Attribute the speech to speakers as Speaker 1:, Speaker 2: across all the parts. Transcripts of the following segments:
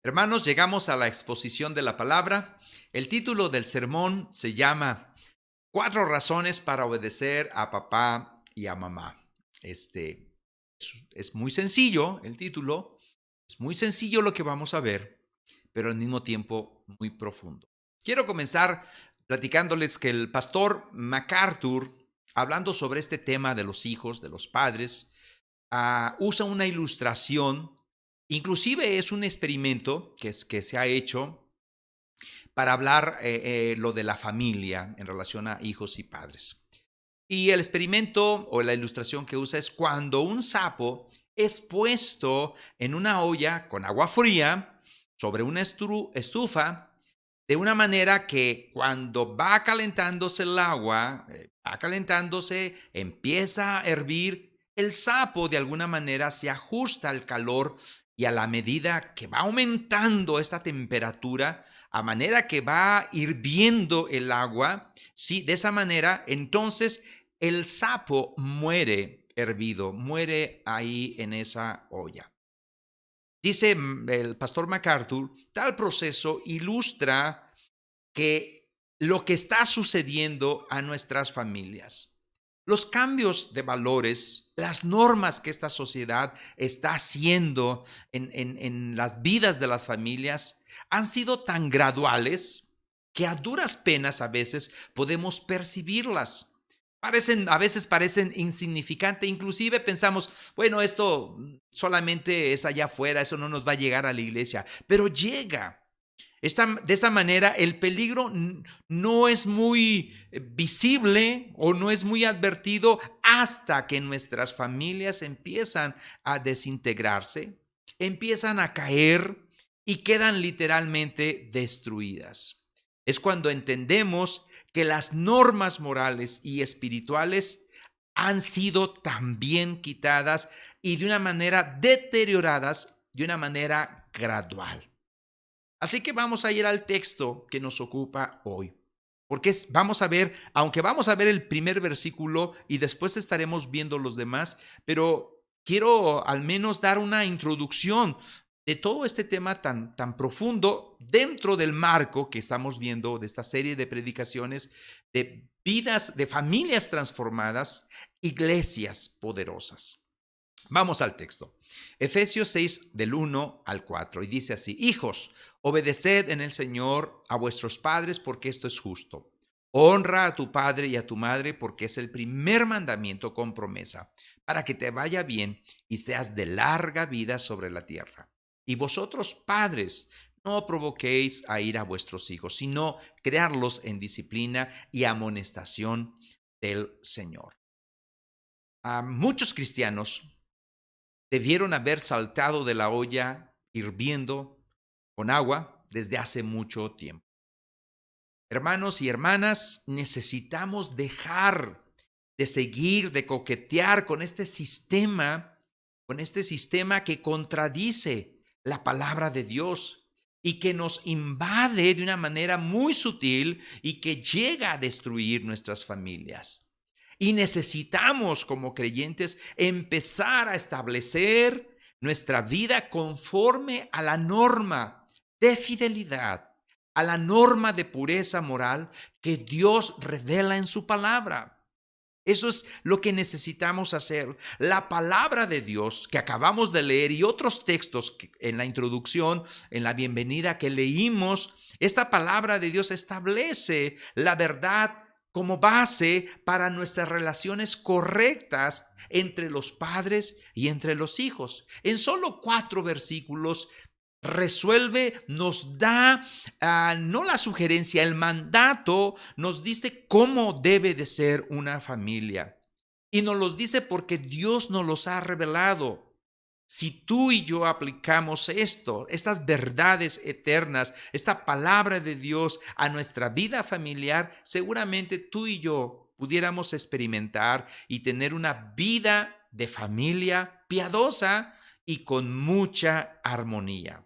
Speaker 1: Hermanos, llegamos a la exposición de la palabra. El título del sermón se llama Cuatro razones para obedecer a papá y a mamá. Es muy sencillo el título, es muy sencillo lo que vamos a ver, pero al mismo tiempo muy profundo. Quiero comenzar platicándoles que el pastor MacArthur, hablando sobre este tema de los hijos, de los padres, usa una ilustración. Inclusive es un experimento que se ha hecho para hablar lo de la familia en relación a hijos y padres. Y el experimento o la ilustración que usa es cuando un sapo es puesto en una olla con agua fría sobre una estufa, de una manera que cuando va calentándose el agua, empieza a hervir, el sapo de alguna manera se ajusta al calor y a la medida que va aumentando esta temperatura, a manera que va hirviendo el agua, sí, de esa manera, entonces el sapo muere hervido, muere ahí en esa olla. Dice el pastor MacArthur, tal proceso ilustra que lo que está sucediendo a nuestras familias, los cambios de valores, las normas que esta sociedad está haciendo en las vidas de las familias han sido tan graduales que a duras penas a veces podemos percibirlas. A veces parecen insignificantes, inclusive pensamos, bueno, esto solamente es allá afuera, eso no nos va a llegar a la iglesia, pero llega. De esta manera, el peligro no es muy visible o no es muy advertido hasta que nuestras familias empiezan a desintegrarse, empiezan a caer y quedan literalmente destruidas. Es cuando entendemos que las normas morales y espirituales han sido también quitadas y de una manera deterioradas, de una manera gradual. Así que vamos a ir al texto que nos ocupa hoy. Porque vamos a ver, aunque vamos a ver el primer versículo y después estaremos viendo los demás, pero quiero al menos dar una introducción de todo este tema tan profundo dentro del marco que estamos viendo de esta serie de predicaciones de vidas, de familias transformadas, iglesias poderosas. Vamos al texto. Efesios 6 del 1 al 4 y dice así: Hijos, obedeced en el Señor a vuestros padres porque esto es justo. Honra a tu padre y a tu madre porque es el primer mandamiento con promesa, para que te vaya bien y seas de larga vida sobre la tierra. Y vosotros, padres, no provoquéis a ira a vuestros hijos, sino criarlos en disciplina y amonestación del Señor. A muchos cristianos debieron haber saltado de la olla hirviendo con agua desde hace mucho tiempo. Hermanos y hermanas, necesitamos dejar de seguir, de coquetear con este sistema que contradice la palabra de Dios y que nos invade de una manera muy sutil y que llega a destruir nuestras familias. Y necesitamos, como creyentes, empezar a establecer nuestra vida conforme a la norma de fidelidad, a la norma de pureza moral que Dios revela en su palabra. Eso es lo que necesitamos hacer. La palabra de Dios que acabamos de leer y otros textos en la introducción, en la bienvenida que leímos, esta palabra de Dios establece la verdad como base para nuestras relaciones correctas entre los padres y entre los hijos. En solo 4 versículos resuelve, nos da no la sugerencia, el mandato, nos dice cómo debe de ser una familia. Y nos los dice porque Dios nos los ha revelado. Si tú y yo aplicamos estas verdades eternas, esta palabra de Dios a nuestra vida familiar, seguramente tú y yo pudiéramos experimentar y tener una vida de familia piadosa y con mucha armonía.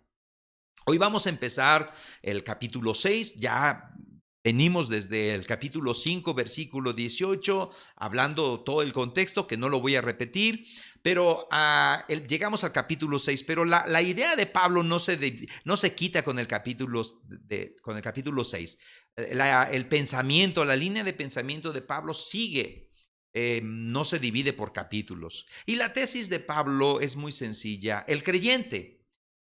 Speaker 1: Hoy vamos a empezar el capítulo 6, ya venimos desde el capítulo 5, versículo 18, hablando todo el contexto, que no lo voy a repetir, Pero llegamos al capítulo 6, pero la idea de Pablo no se quita con el con el capítulo 6. El pensamiento, la línea de pensamiento de Pablo sigue, no se divide por capítulos. Y la tesis de Pablo es muy sencilla. El creyente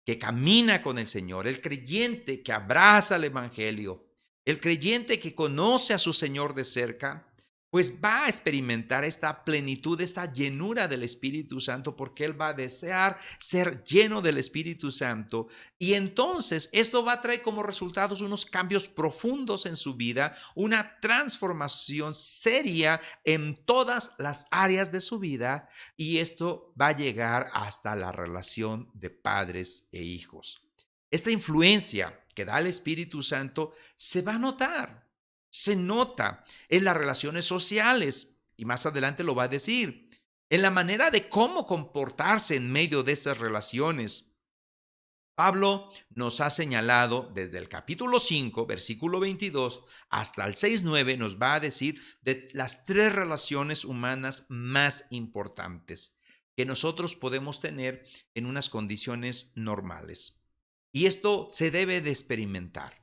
Speaker 1: que camina con el Señor, el creyente que abraza el Evangelio, el creyente que conoce a su Señor de cerca, pues va a experimentar esta plenitud, esta llenura del Espíritu Santo, porque él va a desear ser lleno del Espíritu Santo. Y entonces esto va a traer como resultados unos cambios profundos en su vida, una transformación seria en todas las áreas de su vida, y esto va a llegar hasta la relación de padres e hijos. Esta influencia que da el Espíritu Santo se va a notar. Se nota en las relaciones sociales, y más adelante lo va a decir, en la manera de cómo comportarse en medio de esas relaciones. Pablo nos ha señalado desde el capítulo 5, versículo 22, hasta el 6:9, nos va a decir de las tres relaciones humanas más importantes que nosotros podemos tener en unas condiciones normales. Y esto se debe de experimentar.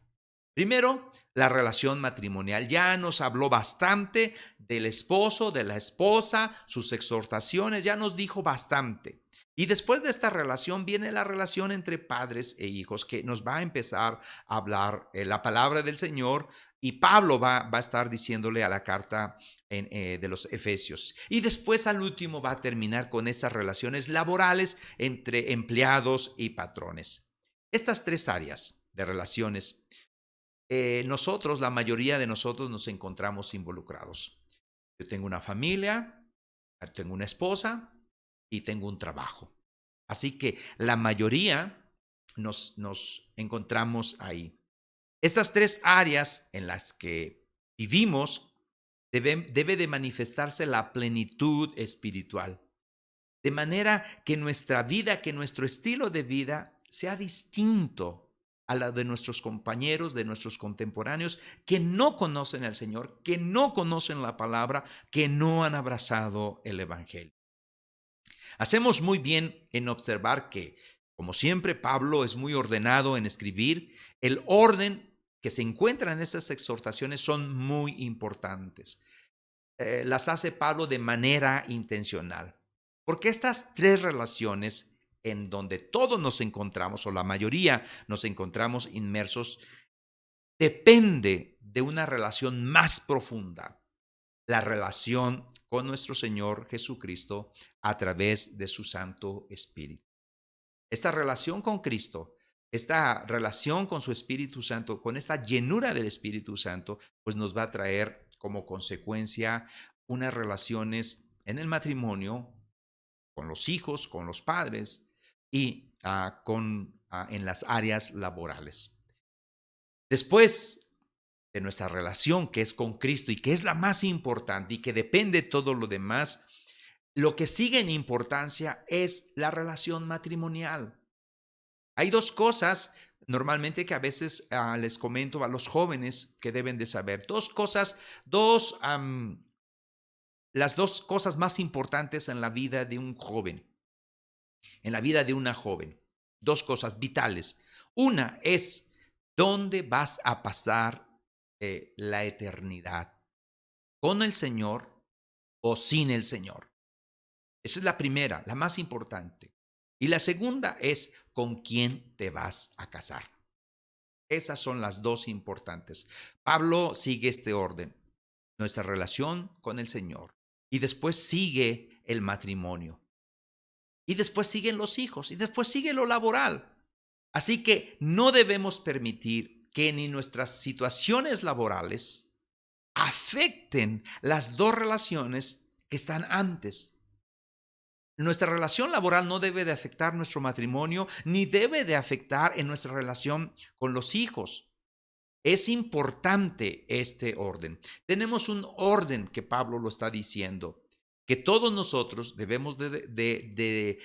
Speaker 1: Primero, la relación matrimonial. Ya nos habló bastante del esposo, de la esposa, sus exhortaciones, ya nos dijo bastante. Y después de esta relación viene la relación entre padres e hijos, que nos va a empezar a hablar la palabra del Señor, y Pablo va a estar diciéndole a la carta de los Efesios. Y después al último va a terminar con esas relaciones laborales entre empleados y patrones. Estas tres áreas de relaciones, la mayoría de nosotros nos encontramos involucrados. Yo tengo una familia, tengo una esposa y tengo un trabajo. Así que la mayoría nos encontramos ahí. Estas tres áreas en las que vivimos debe de manifestarse la plenitud espiritual, de manera que nuestra vida, que nuestro estilo de vida sea distinto a la de nuestros compañeros, de nuestros contemporáneos que no conocen al Señor, que no conocen la palabra, que no han abrazado el Evangelio. Hacemos muy bien en observar que, como siempre, Pablo es muy ordenado en escribir. El orden que se encuentra en esas exhortaciones son muy importantes. Las hace Pablo de manera intencional, porque estas tres relaciones en donde todos nos encontramos, o la mayoría nos encontramos inmersos, depende de una relación más profunda, la relación con nuestro Señor Jesucristo a través de su Santo Espíritu. Esta relación con Cristo, esta relación con su Espíritu Santo, con esta llenura del Espíritu Santo, pues nos va a traer como consecuencia unas relaciones en el matrimonio, con los hijos, con los padres y en las áreas laborales. Después de nuestra relación que es con Cristo y que es la más importante y que depende de todo lo demás, lo que sigue en importancia es la relación matrimonial. Hay dos cosas normalmente que a veces les comento a los jóvenes que deben de saber. Dos cosas, las dos cosas más importantes en la vida de un joven, en la vida de una joven. Dos cosas vitales. Una es dónde vas a pasar la eternidad, con el Señor o sin el Señor. Esa es la primera, la más importante. Y la segunda es con quién te vas a casar. Esas son las dos importantes. Pablo sigue este orden, nuestra relación con el Señor. Y después sigue el matrimonio. Y después siguen los hijos. Y después sigue lo laboral. Así que no debemos permitir que ni nuestras situaciones laborales afecten las dos relaciones que están antes. Nuestra relación laboral no debe de afectar nuestro matrimonio, ni debe de afectar en nuestra relación con los hijos. Es importante este orden. Tenemos un orden que Pablo lo está diciendo, que todos nosotros debemos de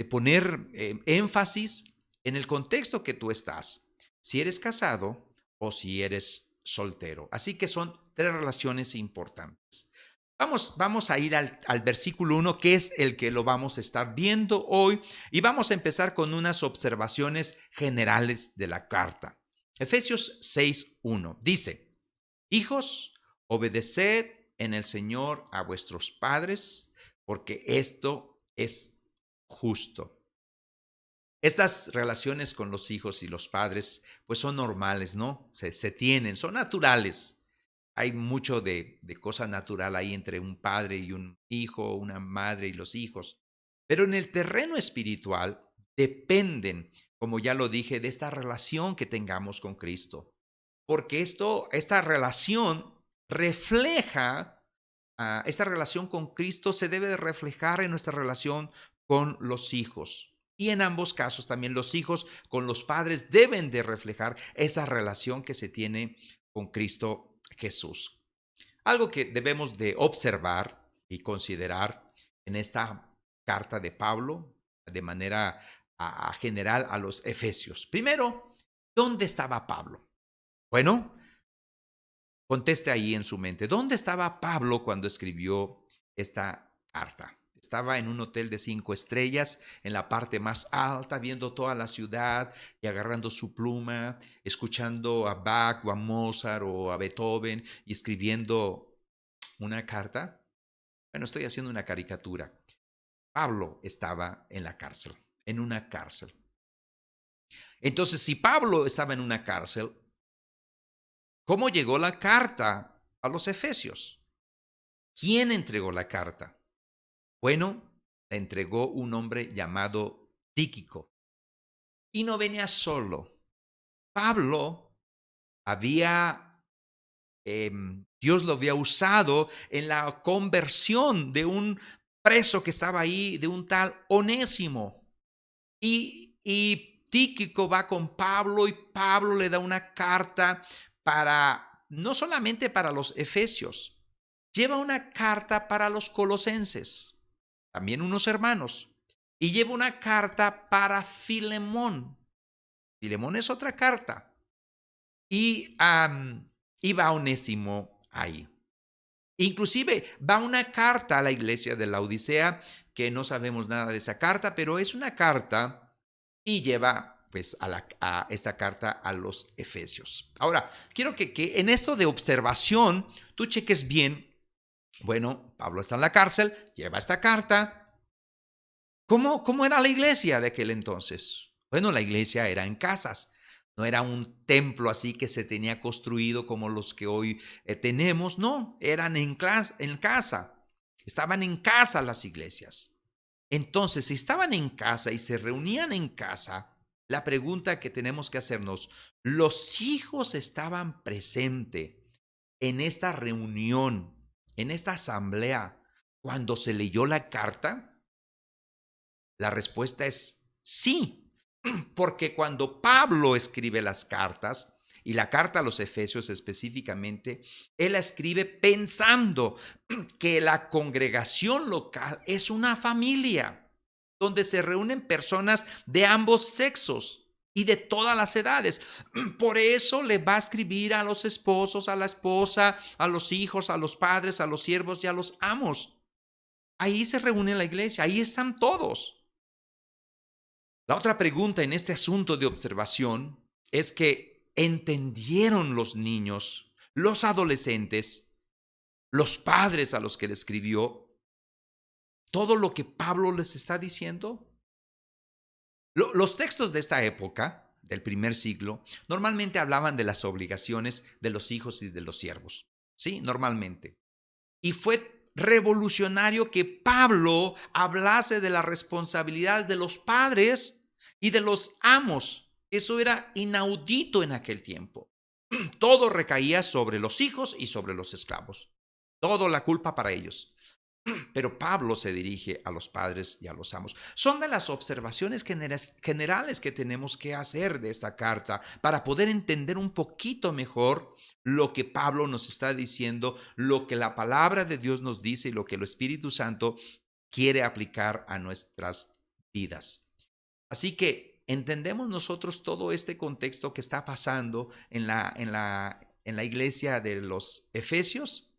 Speaker 1: poner énfasis en el contexto que tú estás, si eres casado o si eres soltero. Así que son tres relaciones importantes. Vamos a ir al versículo 1, que es el que lo vamos a estar viendo hoy, y vamos a empezar con unas observaciones generales de la carta. Efesios 6:1 dice: Hijos, obedeced en el Señor a vuestros padres, porque esto es justo. Estas relaciones con los hijos y los padres, pues son normales, ¿no? Se tienen, son naturales. Hay mucho de cosa natural ahí entre un padre y un hijo, una madre y los hijos. Pero en el terreno espiritual dependen, como ya lo dije, de esta relación que tengamos con Cristo. Porque esta relación refleja, esta relación con Cristo se debe de reflejar en nuestra relación con los hijos. Y en ambos casos también los hijos con los padres deben de reflejar esa relación que se tiene con Cristo Jesús. Algo que debemos de observar y considerar en esta carta de Pablo de manera general a los Efesios. Primero, ¿dónde estaba Pablo? Bueno, conteste ahí en su mente, ¿dónde estaba Pablo cuando escribió esta carta? Estaba en un hotel de 5 estrellas, en la parte más alta, viendo toda la ciudad y agarrando su pluma, escuchando a Bach o a Mozart o a Beethoven y escribiendo una carta. Bueno, estoy haciendo una caricatura. Pablo estaba en la cárcel, en una cárcel. Entonces, si Pablo estaba en una cárcel, ¿cómo llegó la carta a los Efesios? ¿Quién entregó la carta? Bueno, la entregó un hombre llamado Tíquico. Y no venía solo. Pablo había, Dios lo había usado en la conversión de un preso que estaba ahí, de un tal Onésimo. Y Tíquico va con Pablo y Pablo le da una carta no solamente para los efesios, lleva una carta para los colosenses, también unos hermanos, y lleva una carta para Filemón. Filemón es otra carta. Y va Onésimo ahí. Inclusive va una carta a la iglesia de la Odisea, que no sabemos nada de esa carta, pero es una carta y lleva pues a esta carta a los Efesios. Ahora, quiero que en esto de observación tú cheques bien. Bueno, Pablo está en la cárcel, lleva esta carta. ¿Cómo era la iglesia de aquel entonces? Bueno, la iglesia era en casas. No era un templo así que se tenía construido como los que hoy tenemos. No, eran en casa. Estaban en casa las iglesias. Entonces, si estaban en casa y se reunían en casa, la pregunta que tenemos que hacernos, ¿los hijos estaban presentes en esta reunión, en esta asamblea, cuando se leyó la carta? La respuesta es sí, porque cuando Pablo escribe las cartas, y la carta a los Efesios específicamente, él la escribe pensando que la congregación local es una familia donde se reúnen personas de ambos sexos y de todas las edades. Por eso le va a escribir a los esposos, a la esposa, a los hijos, a los padres, a los siervos y a los amos. Ahí se reúne la iglesia, ahí están todos. La otra pregunta en este asunto de observación es que entendieron los niños, los adolescentes, los padres a los que le escribió todo lo que Pablo les está diciendo. Los textos de esta época, del primer siglo, normalmente hablaban de las obligaciones de los hijos y de los siervos. Sí, normalmente. Y fue revolucionario que Pablo hablase de las responsabilidades de los padres y de los amos. Eso era inaudito en aquel tiempo. Todo recaía sobre los hijos y sobre los esclavos. Toda la culpa para ellos. Pero Pablo se dirige a los padres y a los amos. Son de las observaciones generales que tenemos que hacer de esta carta para poder entender un poquito mejor lo que Pablo nos está diciendo, lo que la palabra de Dios nos dice y lo que el Espíritu Santo quiere aplicar a nuestras vidas. Así que entendemos nosotros todo este contexto que está pasando en la iglesia de los Efesios.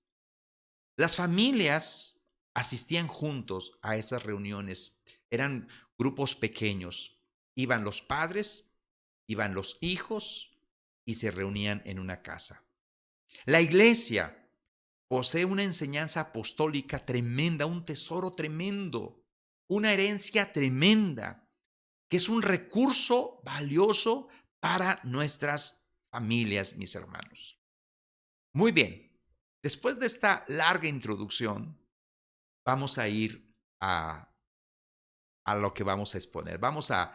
Speaker 1: Las familias asistían juntos a esas reuniones. Eran grupos pequeños. Iban los padres, iban los hijos y se reunían en una casa. La iglesia posee una enseñanza apostólica tremenda, un tesoro tremendo, una herencia tremenda, que es un recurso valioso para nuestras familias, mis hermanos. Muy bien, después de esta larga introducción, vamos a ir a lo que vamos a exponer. Vamos a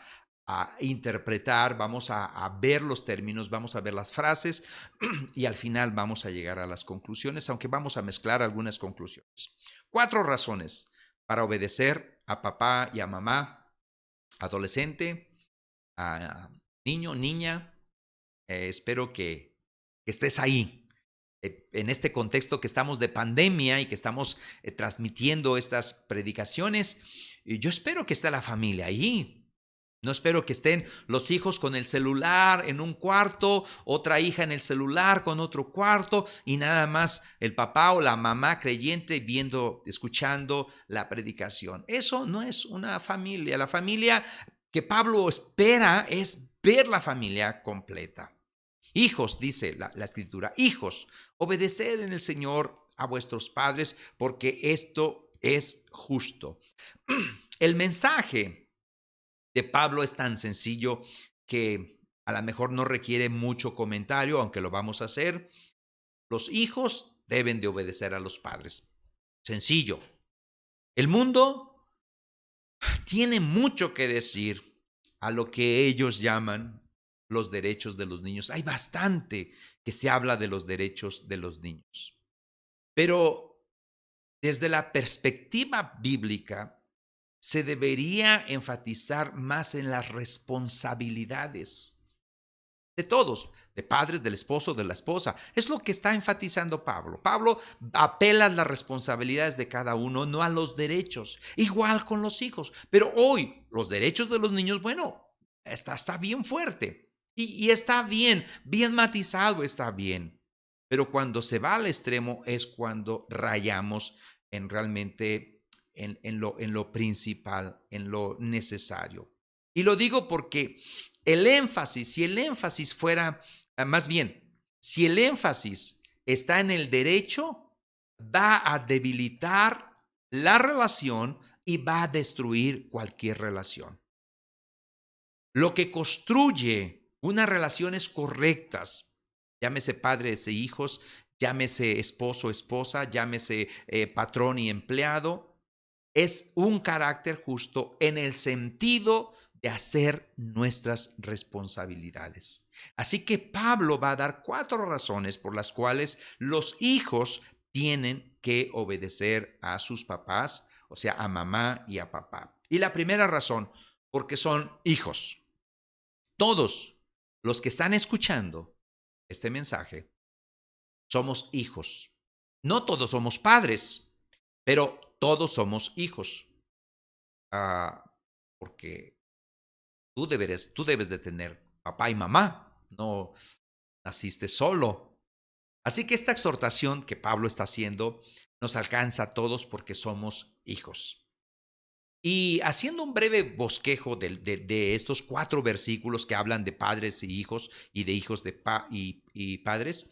Speaker 1: interpretar, vamos a ver los términos, vamos a ver las frases y al final vamos a llegar a las conclusiones, aunque vamos a mezclar algunas conclusiones. 4 razones para obedecer a papá y a mamá, adolescente, a niño, niña. Espero que estés ahí en este contexto que estamos de pandemia y que estamos transmitiendo estas predicaciones. Yo espero que esté la familia ahí. No espero que estén los hijos con el celular en un cuarto, otra hija en el celular con otro cuarto y nada más el papá o la mamá creyente viendo, escuchando la predicación. Eso no es una familia. La familia que Pablo espera es ver la familia completa. Hijos, dice la escritura, hijos, obedeced en el Señor a vuestros padres porque esto es justo. El mensaje de Pablo es tan sencillo que a lo mejor no requiere mucho comentario, aunque lo vamos a hacer. Los hijos deben de obedecer a los padres. Sencillo. El mundo tiene mucho que decir a lo que ellos llaman los derechos de los niños. Hay bastante que se habla de los derechos de los niños. Pero desde la perspectiva bíblica, se debería enfatizar más en las responsabilidades de todos, de padres, del esposo, de la esposa. Es lo que está enfatizando Pablo. Pablo apela a las responsabilidades de cada uno, no a los derechos. Igual con los hijos. Pero hoy, los derechos de los niños, bueno, está bien fuerte. Y está bien matizado, está bien. Pero cuando se va al extremo es cuando rayamos en realmente en lo principal, en lo necesario. Y lo digo porque si el énfasis fuera, más bien, si el énfasis está en el derecho, va a debilitar la relación y va a destruir cualquier relación. Lo que construye unas relaciones correctas, llámese padres e hijos, llámese esposo, esposa, llámese patrón y empleado, es un carácter justo en el sentido de hacer nuestras responsabilidades. Así que Pablo va a dar 4 razones por las cuales los hijos tienen que obedecer a sus papás, o sea, a mamá y a papá. Y la primera razón, porque son hijos. Todos los que están escuchando este mensaje somos hijos. No todos somos padres, pero todos somos hijos. Porque tú debes de tener papá y mamá. No naciste solo. Así que esta exhortación que Pablo está haciendo nos alcanza a todos porque somos hijos. Y haciendo un breve bosquejo de estos 4 versículos que hablan de padres y de hijos y padres,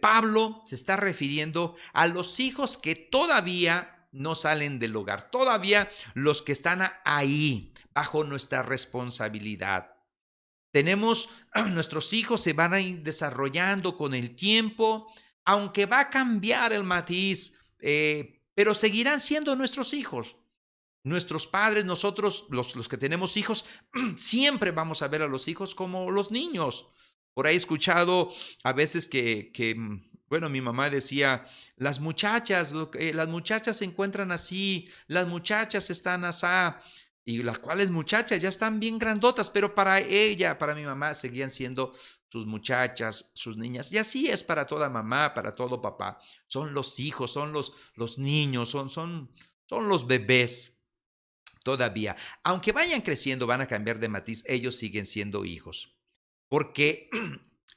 Speaker 1: Pablo se está refiriendo a los hijos que todavía no salen del hogar, todavía los que están ahí bajo nuestra responsabilidad. Nuestros hijos se van a ir desarrollando con el tiempo, aunque va a cambiar el matiz, pero seguirán siendo nuestros hijos. Nuestros padres, nosotros, los que tenemos hijos, siempre vamos a ver a los hijos como los niños. Por ahí he escuchado a veces bueno, mi mamá decía, las muchachas se encuentran así, las muchachas están asá, y las cuales muchachas ya están bien grandotas, pero para ella, para mi mamá, seguían siendo sus muchachas, sus niñas. Y así es para toda mamá, para todo papá. Son los hijos, son los niños, son los bebés. Todavía, aunque vayan creciendo, van a cambiar de matiz, ellos siguen siendo hijos. Porque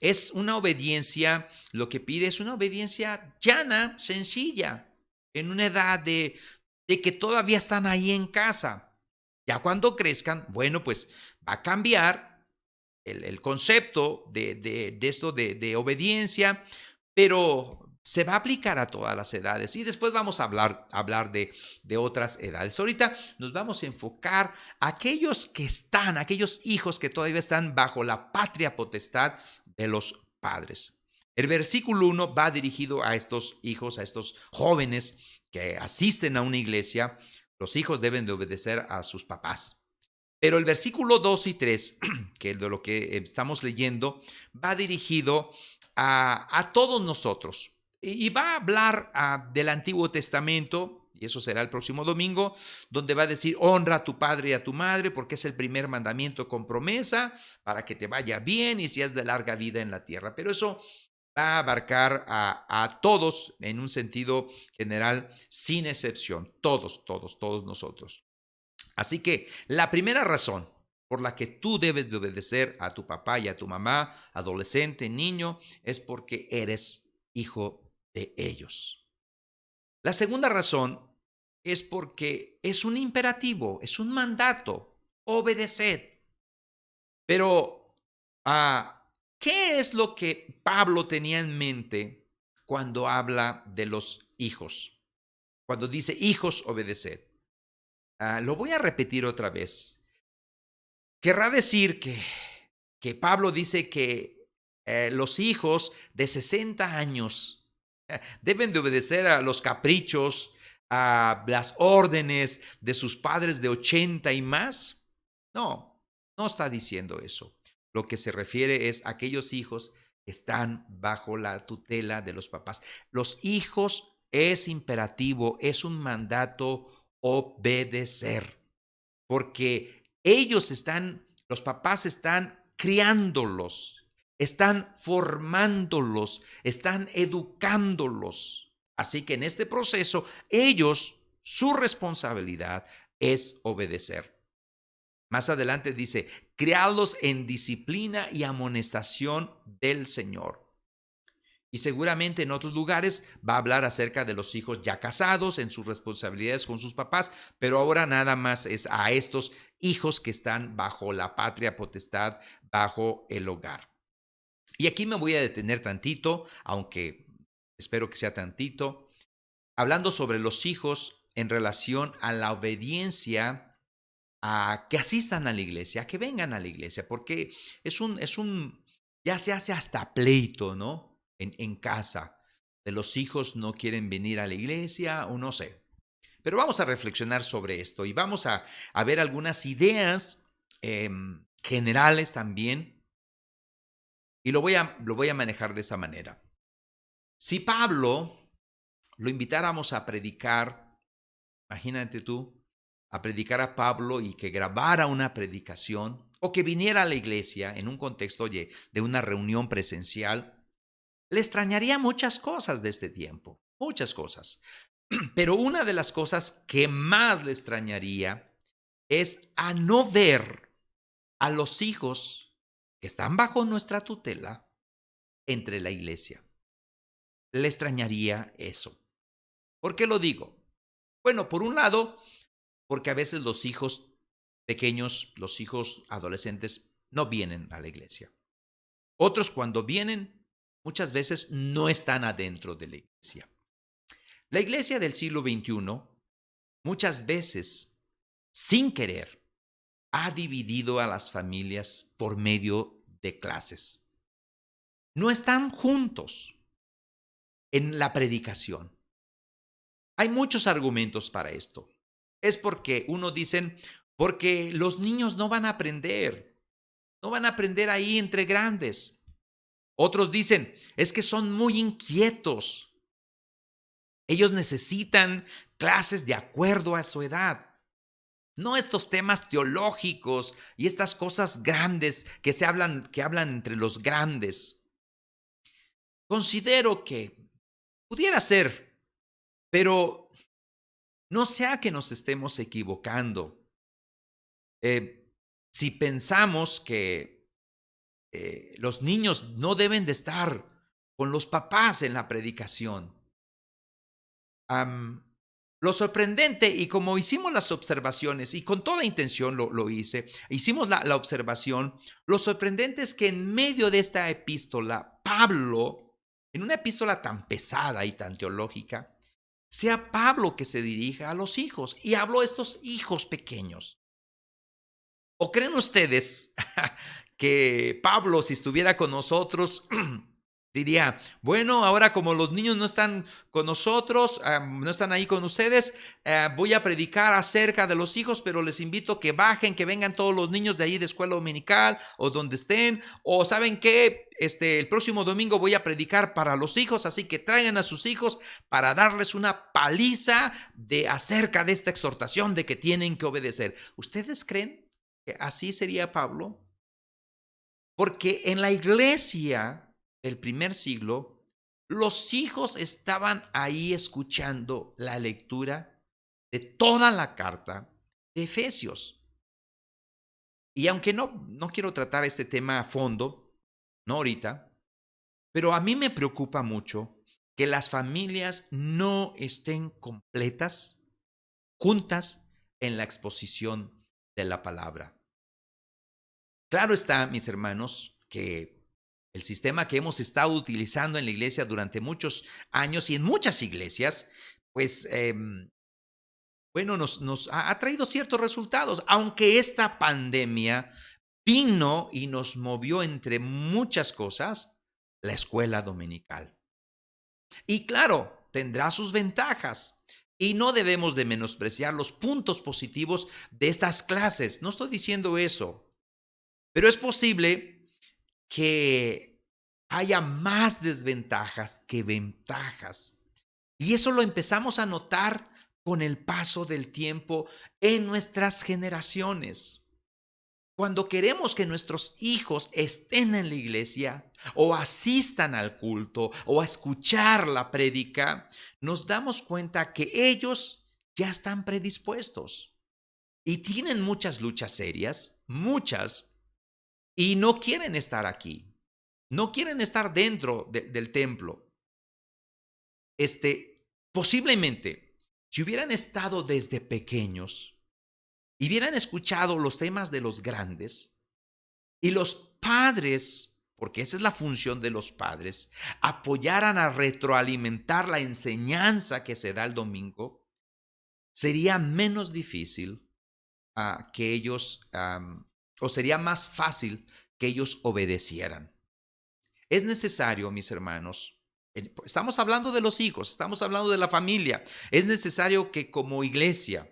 Speaker 1: es una obediencia, lo que pide es una obediencia llana, sencilla. en una edad de que todavía están ahí en casa. Ya cuando crezcan, bueno, pues va a cambiar el concepto de esto de obediencia, pero se va a aplicar a todas las edades y después vamos a hablar de otras edades. Ahorita nos vamos a enfocar a aquellos hijos que todavía están bajo la patria potestad de los padres. El versículo 1 va dirigido a estos hijos, a estos jóvenes que asisten a una iglesia. Los hijos deben de obedecer a sus papás. Pero el versículo 2 y 3, que es de lo que estamos leyendo, va dirigido a todos nosotros. Y va a hablar del Antiguo Testamento, y eso será el próximo domingo, donde va a decir, honra a tu padre y a tu madre, porque es el primer mandamiento con promesa, para que te vaya bien y seas de larga vida en la tierra. Pero eso va a abarcar a todos en un sentido general, sin excepción, todos nosotros. Así que la primera razón por la que tú debes de obedecer a tu papá y a tu mamá, adolescente, niño, es porque eres hijo de ellos. La segunda razón es porque es un imperativo, es un mandato, obedeced. Pero, ¿qué es lo que Pablo tenía en mente cuando habla de los hijos? Cuando dice hijos, obedeced. Lo voy a repetir otra vez. Querrá decir que Pablo dice que los hijos de 60 años deben de obedecer a los caprichos, a las órdenes de sus padres de 80 y más. No, no está diciendo eso. Lo que se refiere es a aquellos hijos que están bajo la tutela de los papás. Los hijos es imperativo, es un mandato obedecer, porque los papás están criándolos, están formándolos, están educándolos. Así que en este proceso, su responsabilidad es obedecer. Más adelante dice, criadlos en disciplina y amonestación del Señor. Y seguramente en otros lugares va a hablar acerca de los hijos ya casados, en sus responsabilidades con sus papás, pero ahora nada más es a estos hijos que están bajo la patria potestad, bajo el hogar. Y aquí me voy a detener tantito, aunque espero que sea tantito, hablando sobre los hijos en relación a la obediencia, a que asistan a la iglesia, a que vengan a la iglesia, porque ya se hace hasta pleito, ¿no? En casa, de los hijos no quieren venir a la iglesia o no sé. Pero vamos a reflexionar sobre esto y vamos a ver algunas ideas generales también, y lo voy a manejar de esa manera. Si Pablo lo invitáramos a predicar, imagínate tú, a predicar a Pablo y que grabara una predicación o que viniera a la iglesia en un contexto de una reunión presencial, le extrañaría muchas cosas de este tiempo, muchas cosas. Pero una de las cosas que más le extrañaría es a no ver a los hijos que están bajo nuestra tutela entre la iglesia. Le extrañaría eso. ¿Por qué lo digo? Bueno, por un lado, porque a veces los hijos pequeños, los hijos adolescentes, no vienen a la iglesia. Otros cuando vienen, muchas veces no están adentro de la iglesia. La iglesia del siglo XXI, muchas veces, sin querer, ha dividido a las familias por medio de clases. No están juntos en la predicación. Hay muchos argumentos para esto. Es porque porque los niños no van a aprender ahí entre grandes. Otros dicen, es que son muy inquietos. Ellos necesitan clases de acuerdo a su edad. No estos temas teológicos y estas cosas grandes que hablan entre los grandes. Considero que pudiera ser, pero no sea que nos estemos equivocando. Si pensamos que los niños no deben de estar con los papás en la predicación, Am, lo sorprendente, y como hicimos las observaciones, y con toda intención lo hice, hicimos la observación, lo sorprendente es que en medio de esta epístola, Pablo, en una epístola tan pesada y tan teológica, sea Pablo que se dirija a los hijos y habló a estos hijos pequeños. ¿O creen ustedes que Pablo, si estuviera con nosotros, diría, bueno, ahora como los niños no están con nosotros, no están ahí con ustedes, voy a predicar acerca de los hijos, pero les invito que bajen, que vengan todos los niños de ahí de escuela dominical o donde estén, o saben que el próximo domingo voy a predicar para los hijos, así que traigan a sus hijos para darles una paliza acerca de esta exhortación de que tienen que obedecer. ¿Ustedes creen que así sería Pablo? Porque en la iglesia del primer siglo, los hijos estaban ahí escuchando la lectura de toda la carta de Efesios. Y aunque no quiero tratar este tema a fondo, no ahorita, pero a mí me preocupa mucho que las familias no estén completas, juntas en la exposición de la palabra. Claro está, mis hermanos, que el sistema que hemos estado utilizando en la iglesia durante muchos años y en muchas iglesias, pues, bueno, nos ha traído ciertos resultados, aunque esta pandemia vino y nos movió, entre muchas cosas, la escuela dominical. Y claro, tendrá sus ventajas. Y no debemos de menospreciar los puntos positivos de estas clases. No estoy diciendo eso. Pero es posible que haya más desventajas que ventajas. Y eso lo empezamos a notar con el paso del tiempo en nuestras generaciones. Cuando queremos que nuestros hijos estén en la iglesia o asistan al culto o a escuchar la prédica, nos damos cuenta que ellos ya están predispuestos y tienen muchas luchas serias, muchas, y no quieren estar aquí, no quieren estar dentro del templo. Posiblemente, si hubieran estado desde pequeños y hubieran escuchado los temas de los grandes y los padres, porque esa es la función de los padres, apoyaran a retroalimentar la enseñanza que se da el domingo, sería menos difícil que ellos, o sería más fácil que ellos obedecieran. Es necesario, mis hermanos, estamos hablando de los hijos, estamos hablando de la familia, es necesario que como iglesia,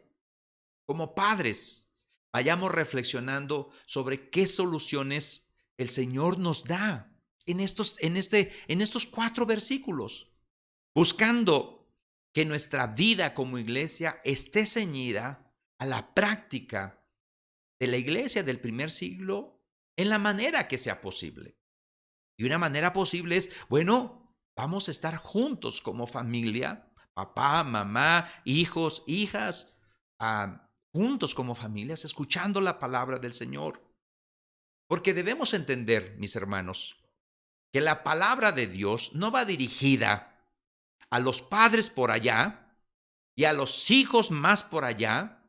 Speaker 1: como padres, vayamos reflexionando sobre qué soluciones el Señor nos da en estos 4 versículos, buscando que nuestra vida como iglesia esté ceñida a la práctica de la iglesia del primer siglo en la manera que sea posible. Y una manera posible es, bueno, vamos a estar juntos como familia, papá, mamá, hijos, hijas, juntos como familias, escuchando la palabra del Señor. Porque debemos entender, mis hermanos, que la palabra de Dios no va dirigida a los padres por allá y a los hijos más por allá,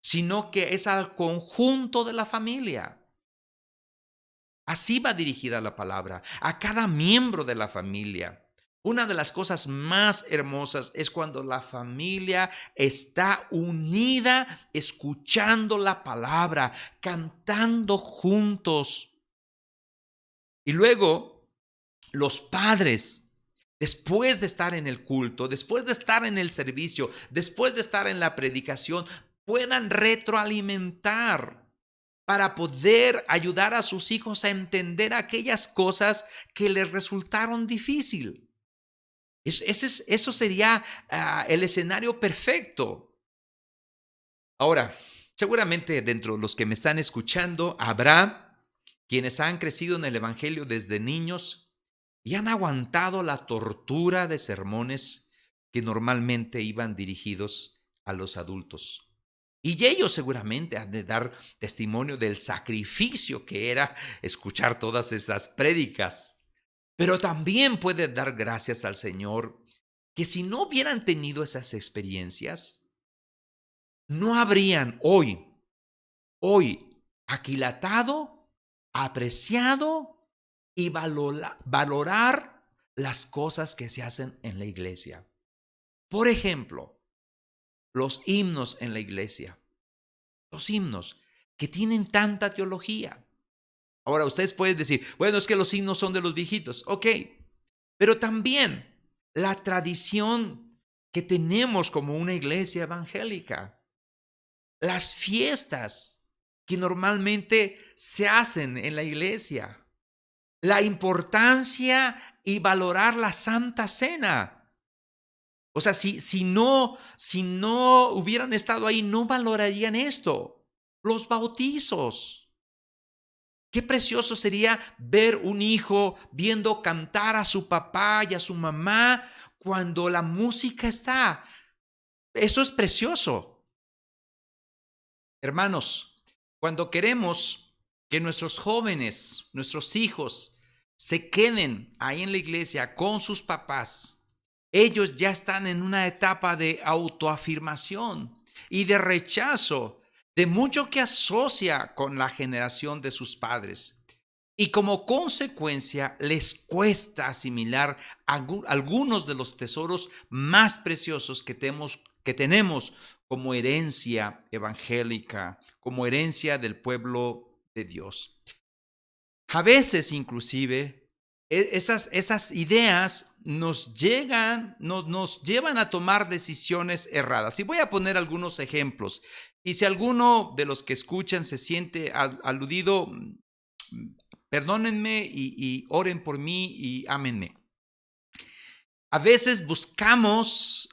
Speaker 1: sino que es al conjunto de la familia. Así va dirigida la palabra, a cada miembro de la familia. Una de las cosas más hermosas es cuando la familia está unida, escuchando la palabra, cantando juntos. Y luego, los padres, después de estar en el culto, después de estar en el servicio, después de estar en la predicación, puedan retroalimentar para poder ayudar a sus hijos a entender aquellas cosas que les resultaron difícil. Eso sería el escenario perfecto. Ahora, seguramente dentro de los que me están escuchando habrá quienes han crecido en el Evangelio desde niños y han aguantado la tortura de sermones que normalmente iban dirigidos a los adultos. Y ellos seguramente han de dar testimonio del sacrificio que era escuchar todas esas prédicas. Pero también puede dar gracias al Señor que si no hubieran tenido esas experiencias, no habrían hoy aquilatado, apreciado y valorar las cosas que se hacen en la iglesia. Por ejemplo, los himnos en la iglesia, los himnos que tienen tanta teología. Ahora, ustedes pueden decir, bueno, es que los himnos son de los viejitos. Ok, pero también la tradición que tenemos como una iglesia evangélica, las fiestas que normalmente se hacen en la iglesia, la importancia y valorar la Santa Cena. O sea, si no hubieran estado ahí, no valorarían esto. Los bautizos. Qué precioso sería ver un hijo viendo cantar a su papá y a su mamá cuando la música está. Eso es precioso. Hermanos, cuando queremos que nuestros jóvenes, nuestros hijos, se queden ahí en la iglesia con sus papás, ellos ya están en una etapa de autoafirmación y de rechazo de mucho que asocia con la generación de sus padres. Y como consecuencia les cuesta asimilar algunos de los tesoros más preciosos que tenemos como herencia evangélica, como herencia del pueblo de Dios. A veces inclusive esas ideas nos llevan a tomar decisiones erradas. Y voy a poner algunos ejemplos. Y si alguno de los que escuchan se siente aludido, perdónenme y oren por mí y ámenme. A veces buscamos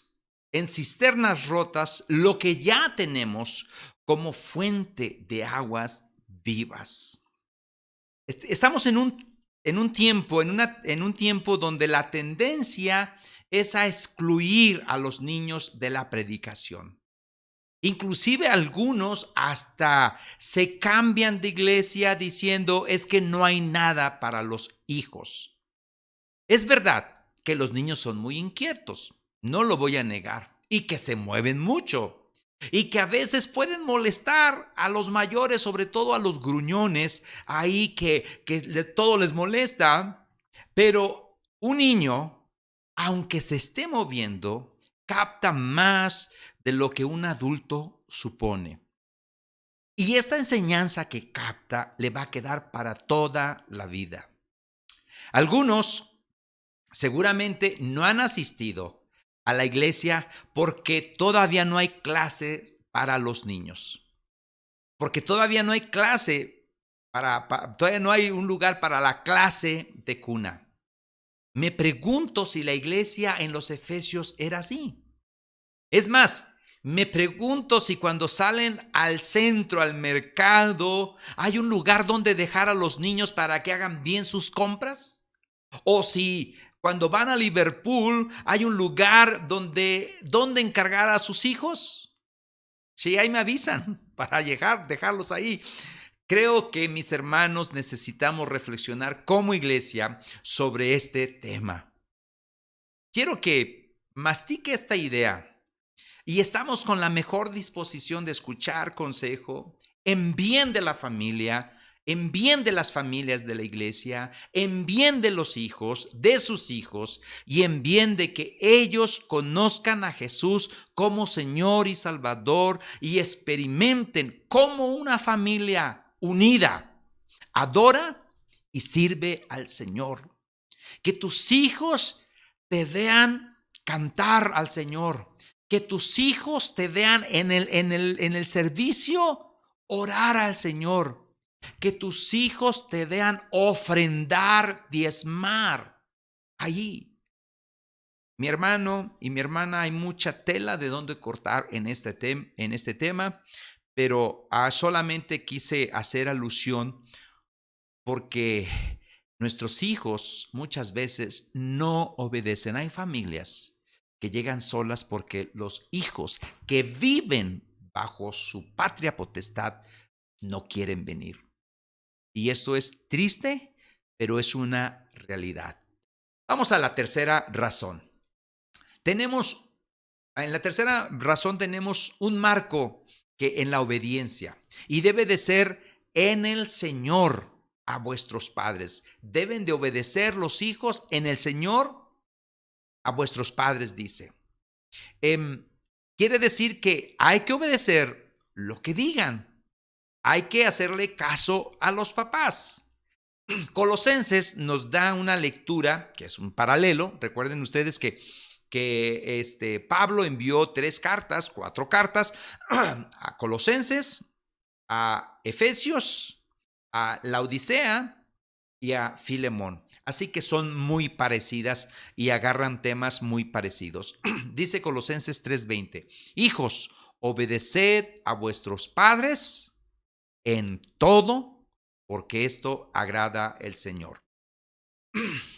Speaker 1: en cisternas rotas lo que ya tenemos como fuente de aguas vivas. Estamos en un tiempo donde la tendencia es a excluir a los niños de la predicación. Inclusive algunos hasta se cambian de iglesia diciendo es que no hay nada para los hijos. Es verdad que los niños son muy inquietos, no lo voy a negar, y que se mueven mucho, y que a veces pueden molestar a los mayores, sobre todo a los gruñones, ahí que todo les molesta, pero un niño, aunque se esté moviendo, capta más de lo que un adulto supone. Y esta enseñanza que capta le va a quedar para toda la vida. Algunos seguramente no han asistido a la iglesia porque todavía no hay clase para los niños. Porque todavía no hay todavía no hay un lugar para la clase de cuna. Me pregunto si la iglesia en los Efesios era así. Es más, me pregunto si cuando salen al centro, al mercado, hay un lugar donde dejar a los niños para que hagan bien sus compras. O si cuando van a Liverpool hay un lugar donde encargar a sus hijos. Sí, ahí me avisan para dejarlos ahí. Creo que mis hermanos necesitamos reflexionar como iglesia sobre este tema. Quiero que mastique esta idea y estamos con la mejor disposición de escuchar consejo en bien de la familia, en bien de las familias de la iglesia, en bien de los hijos, de sus hijos y en bien de que ellos conozcan a Jesús como Señor y Salvador y experimenten cómo una familia unida adora y sirve al Señor. Que tus hijos te vean cantar al Señor. Que tus hijos te vean en el servicio orar al Señor. Que tus hijos te vean ofrendar, diezmar allí. Mi hermano y mi hermana, hay mucha tela de donde cortar en este tema, pero solamente quise hacer alusión porque nuestros hijos muchas veces no obedecen. Hay familias que llegan solas porque los hijos que viven bajo su patria potestad no quieren venir. Y esto es triste, pero es una realidad. Vamos a la tercera razón. Tenemos, en la tercera razón tenemos un marco que en la obediencia, y debe de ser en el Señor a vuestros padres. Deben de obedecer los hijos en el Señor a vuestros padres, dice. Quiere decir que hay que obedecer lo que digan. Hay que hacerle caso a los papás. Colosenses nos da una lectura que es un paralelo. Recuerden ustedes que Pablo envió 4 cartas a Colosenses, a Efesios, a Laodicea y a Filemón. Así que son muy parecidas y agarran temas muy parecidos. Dice Colosenses 3:20, hijos, obedeced a vuestros padres en todo, porque esto agrada al Señor.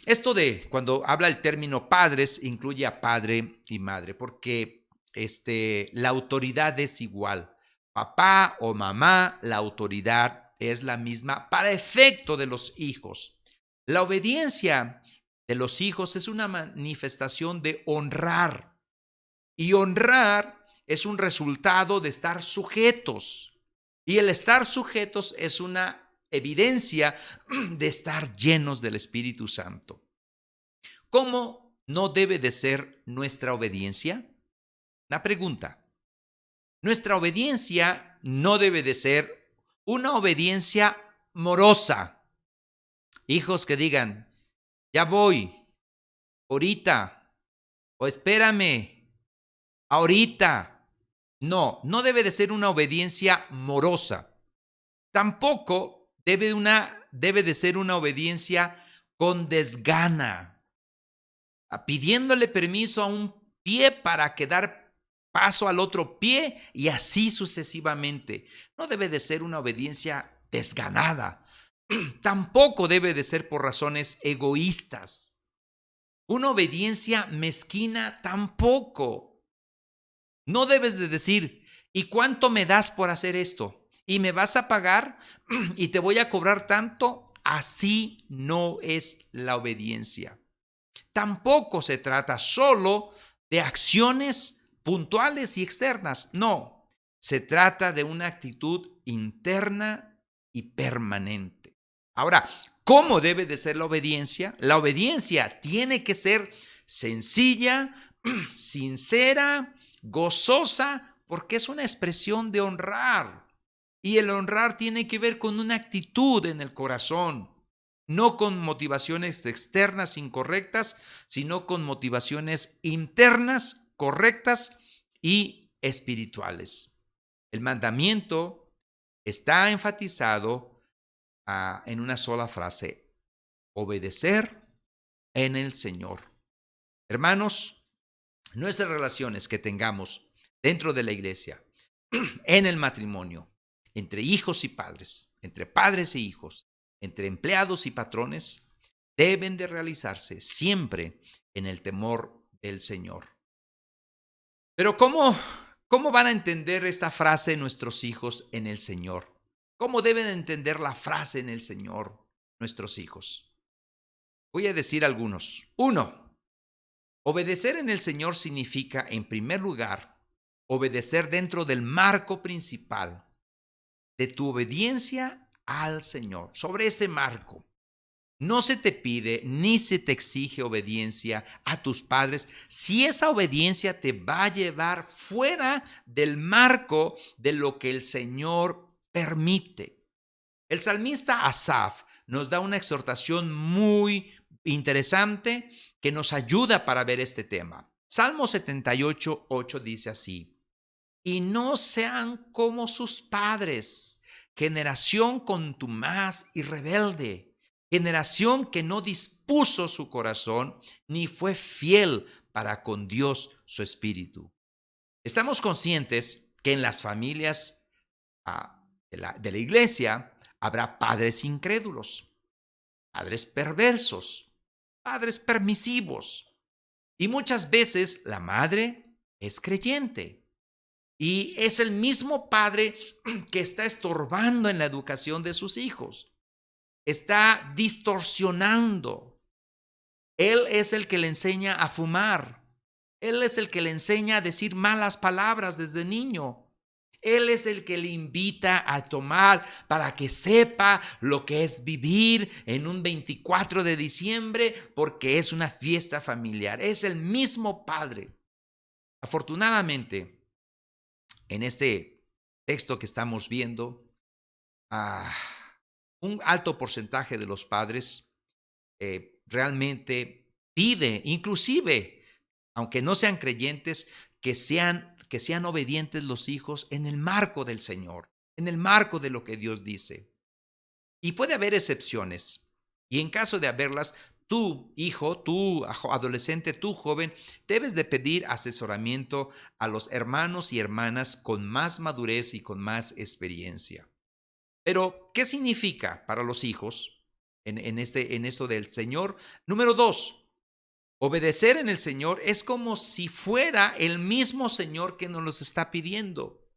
Speaker 1: Esto de cuando habla el término padres, incluye a padre y madre, porque la autoridad es igual. Papá o mamá, la autoridad es la misma para efecto de los hijos. La obediencia de los hijos es una manifestación de honrar. Y honrar es un resultado de estar sujetos. Y el estar sujetos es una evidencia de estar llenos del Espíritu Santo. ¿Cómo no debe de ser nuestra obediencia? Una pregunta. Nuestra obediencia no debe de ser una obediencia morosa. Hijos que digan, ya voy, ahorita, o espérame, ahorita. No, no debe de ser una obediencia morosa. Tampoco debe de ser una obediencia con desgana, pidiéndole permiso a un pie para que dar paso al otro pie y así sucesivamente. No debe de ser una obediencia desganada. Tampoco debe de ser por razones egoístas. Una obediencia mezquina tampoco. No debes de decir, ¿y cuánto me das por hacer esto? ¿Y me vas a pagar? ¿Y te voy a cobrar tanto? Así no es la obediencia. Tampoco se trata solo de acciones puntuales y externas. No, se trata de una actitud interna y permanente. Ahora, ¿cómo debe de ser la obediencia? La obediencia tiene que ser sencilla, sincera, gozosa, porque es una expresión de honrar. Y el honrar tiene que ver con una actitud en el corazón, no con motivaciones externas incorrectas, sino con motivaciones internas correctas y espirituales. El mandamiento está enfatizado en una sola frase: obedecer en el Señor. Hermanos, nuestras relaciones que tengamos dentro de la iglesia, en el matrimonio, entre hijos y padres, entre padres e hijos, entre empleados y patrones, deben de realizarse siempre en el temor del Señor. Pero ¿cómo van a entender esta frase nuestros hijos en el Señor? ¿Cómo deben entender la frase en el Señor nuestros hijos? Voy a decir algunos. 1. Obedecer en el Señor significa, en primer lugar, obedecer dentro del marco principal de tu obediencia al Señor. Sobre ese marco, no se te pide ni se te exige obediencia a tus padres si esa obediencia te va a llevar fuera del marco de lo que el Señor permite. El salmista Asaf nos da una exhortación muy interesante que nos ayuda para ver este tema. Salmo 78:8 dice así: y no sean como sus padres, generación contumaz y rebelde, generación que no dispuso su corazón ni fue fiel para con Dios su espíritu. Estamos conscientes que en las familias de la iglesia habrá padres incrédulos, padres perversos, padres permisivos, y muchas veces la madre es creyente. Y es el mismo padre que está estorbando en la educación de sus hijos. Está distorsionando. Él es el que le enseña a fumar. Él es el que le enseña a decir malas palabras desde niño. Él es el que le invita a tomar para que sepa lo que es vivir en un 24 de diciembre porque es una fiesta familiar. Es el mismo Padre. Afortunadamente, en este texto que estamos viendo, ah, un alto porcentaje de los padres realmente pide, inclusive, aunque no sean creyentes, que sean obedientes los hijos en el marco del Señor, en el marco de lo que Dios dice. Y puede haber excepciones. Y en caso de haberlas, tú, hijo, tú, adolescente, tú, joven, debes de pedir asesoramiento a los hermanos y hermanas con más madurez y con más experiencia. Pero, ¿qué significa para los hijos en esto del Señor? Número 2, obedecer en el Señor es como si fuera el mismo Señor que nos los está pidiendo.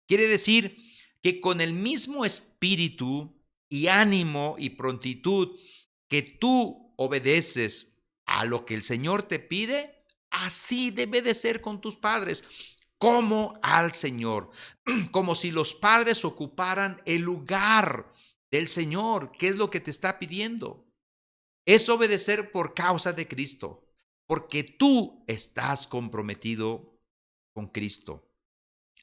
Speaker 1: Quiere decir que con el mismo espíritu y ánimo y prontitud que tú obedeces a lo que el Señor te pide, así debe de ser con tus padres, como al Señor, como si los padres ocuparan el lugar del Señor. ¿Qué es lo que te está pidiendo? Es obedecer por causa de Cristo, porque tú estás comprometido con Cristo.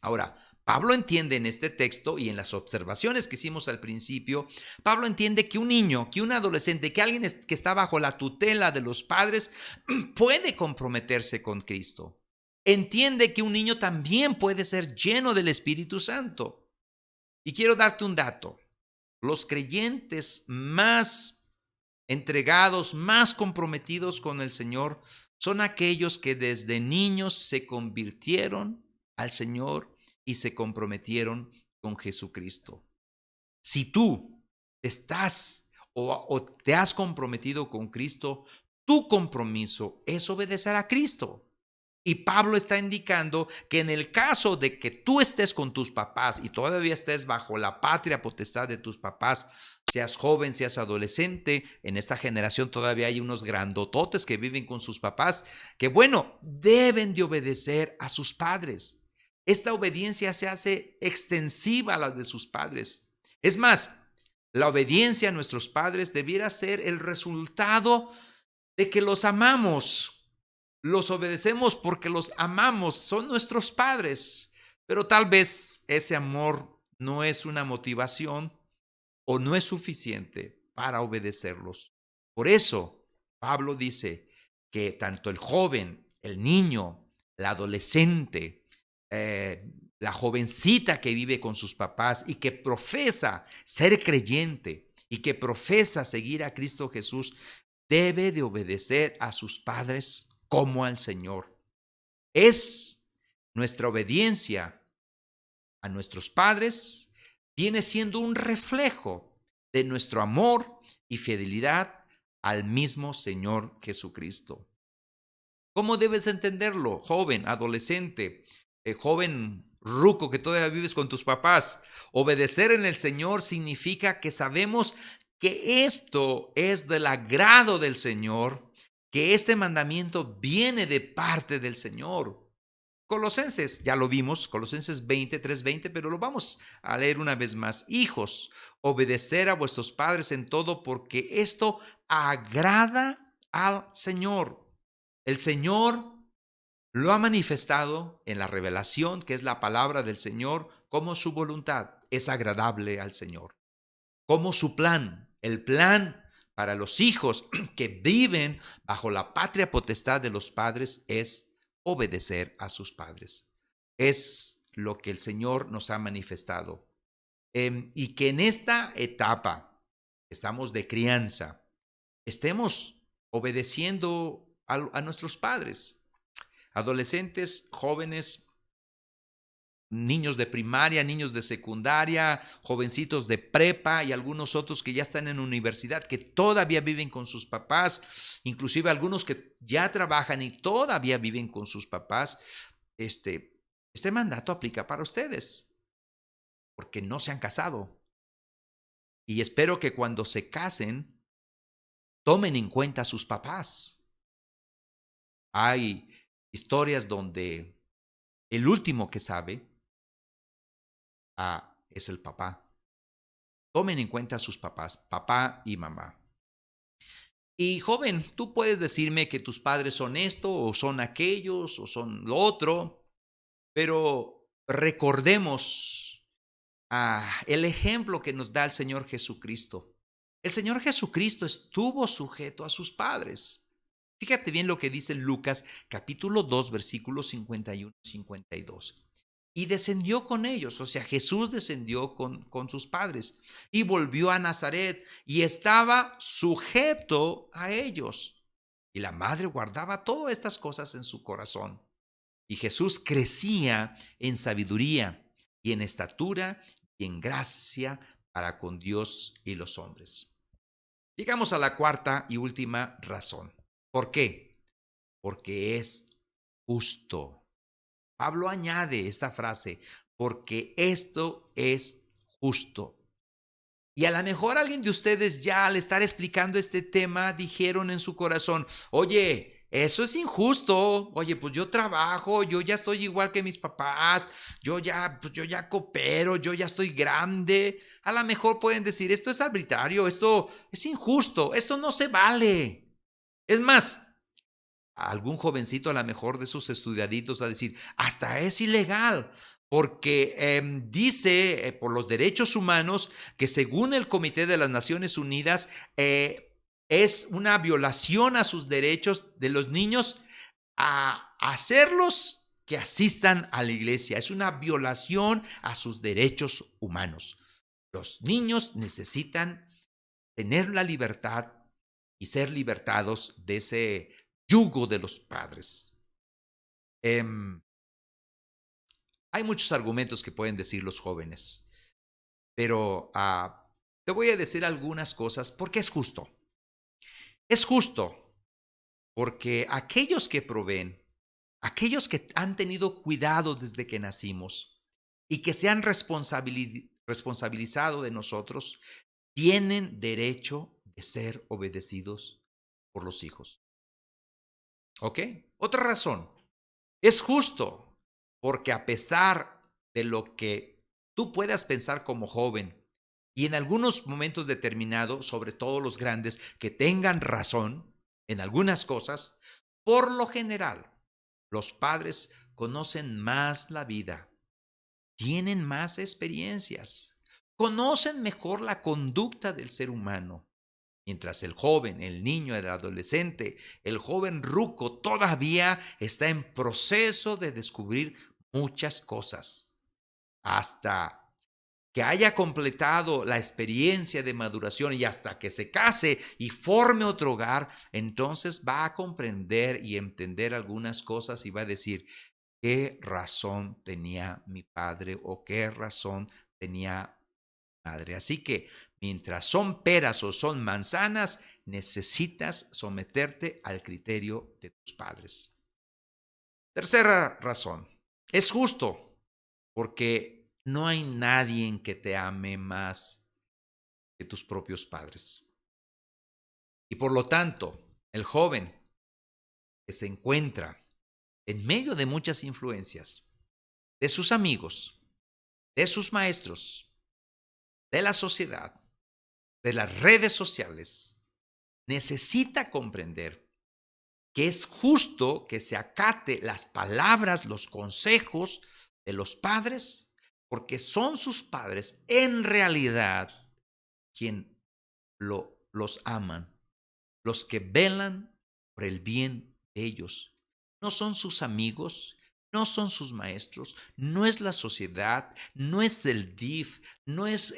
Speaker 1: Ahora, Pablo entiende en este texto y en las observaciones que hicimos al principio, Pablo entiende que un niño, que un adolescente, que alguien que está bajo la tutela de los padres puede comprometerse con Cristo. Entiende que un niño también puede ser lleno del Espíritu Santo. Y quiero darte un dato. Los creyentes más entregados, más comprometidos con el Señor, son aquellos que desde niños se convirtieron al Señor y se comprometieron con Jesucristo. Si tú estás o te has comprometido con Cristo, tu compromiso es obedecer a Cristo. Y Pablo está indicando que en el caso de que tú estés con tus papás y todavía estés bajo la patria potestad de tus papás, seas joven, seas adolescente, en esta generación todavía hay unos grandototes que viven con sus papás, que bueno, deben de obedecer a sus padres. Esta obediencia se hace extensiva a la de sus padres. Es más, la obediencia a nuestros padres debiera ser el resultado de que los amamos. Los obedecemos porque los amamos, son nuestros padres, pero tal vez ese amor no es una motivación o no es suficiente para obedecerlos. Por eso, Pablo dice que tanto el joven, el niño, el adolescente, la jovencita que vive con sus papás y que profesa ser creyente y que profesa seguir a Cristo Jesús, debe de obedecer a sus padres como al Señor. Es nuestra obediencia a nuestros padres, viene siendo un reflejo de nuestro amor y fidelidad al mismo Señor Jesucristo. ¿Cómo debes entenderlo, joven, adolescente, joven ruco que todavía vives con tus papás? Obedecer en el Señor significa que sabemos que esto es del agrado del Señor, que este mandamiento viene de parte del Señor. Colosenses, ya lo vimos, Colosenses 20, 3:20, pero lo vamos a leer una vez más. Hijos, obedecer a vuestros padres en todo porque esto agrada al Señor. El Señor lo ha manifestado en la revelación, que es la palabra del Señor, como su voluntad es agradable al Señor, como su plan, el plan para los hijos que viven bajo la patria potestad de los padres es obedecer a sus padres. Es lo que el Señor nos ha manifestado. Y que en esta etapa, estamos de crianza, estemos obedeciendo a nuestros padres, adolescentes, jóvenes, niños de primaria, niños de secundaria, jovencitos de prepa y algunos otros que ya están en universidad, que todavía viven con sus papás, inclusive algunos que ya trabajan y todavía viven con sus papás. Este mandato aplica para ustedes, porque no se han casado. Y espero que cuando se casen, tomen en cuenta a sus papás. Hay Historias donde el último que sabe es el papá. Tomen en cuenta a sus papás, papá y mamá. Y joven, tú puedes decirme que tus padres son esto, o son aquellos, o son lo otro, pero recordemos el ejemplo que nos da el Señor Jesucristo. El Señor Jesucristo estuvo sujeto a sus padres. Fíjate bien lo que dice Lucas capítulo 2 versículos 51 y 52. Y descendió con ellos, o sea, Jesús descendió con sus padres y volvió a Nazaret y estaba sujeto a ellos. Y la madre guardaba todas estas cosas en su corazón. Y Jesús crecía en sabiduría y en estatura y en gracia para con Dios y los hombres. Llegamos a la cuarta y última razón. ¿Por qué? Porque es justo. Pablo añade esta frase, porque esto es justo. Y a lo mejor alguien de ustedes ya al estar explicando este tema dijeron en su corazón, oye, eso es injusto. Oye, pues yo trabajo, yo ya estoy igual que mis papás, yo ya coopero, yo ya estoy grande. A lo mejor pueden decir, esto es arbitrario, esto es injusto, esto no se vale. Es más, a algún jovencito a lo mejor de esos estudiaditos a decir, hasta es ilegal, porque dice por los derechos humanos que según el Comité de las Naciones Unidas es una violación a sus derechos de los niños a hacerlos que asistan a la iglesia. Es una violación a sus derechos humanos. Los niños necesitan tener la libertad y ser libertados de ese yugo de los padres. Hay muchos argumentos que pueden decir los jóvenes, pero te voy a decir algunas cosas porque es justo. Es justo porque aquellos que proveen, aquellos que han tenido cuidado desde que nacimos y que se han responsabilizado de nosotros, tienen derecho de ser obedecidos por los hijos. ¿Ok? Otra razón. Es justo porque a pesar de lo que tú puedas pensar como joven y en algunos momentos determinados, sobre todo los grandes, que tengan razón en algunas cosas, por lo general, los padres conocen más la vida, tienen más experiencias, conocen mejor la conducta del ser humano. Mientras el joven, el niño, el adolescente, el joven ruco todavía está en proceso de descubrir muchas cosas. Hasta que haya completado la experiencia de maduración y hasta que se case y forme otro hogar, entonces va a comprender y entender algunas cosas y va a decir, ¿qué razón tenía mi padre o qué razón tenía mi madre? Así que mientras son peras o son manzanas, necesitas someterte al criterio de tus padres. Tercera razón, es justo porque no hay nadie que te ame más que tus propios padres. Y por lo tanto, el joven que se encuentra en medio de muchas influencias, de sus amigos, de sus maestros, de la sociedad, de las redes sociales, necesita comprender que es justo que se acate las palabras, los consejos de los padres, porque son sus padres en realidad quien los aman, los que velan por el bien de ellos. No son sus amigos, no son sus maestros, no es la sociedad, no es el DIF, no es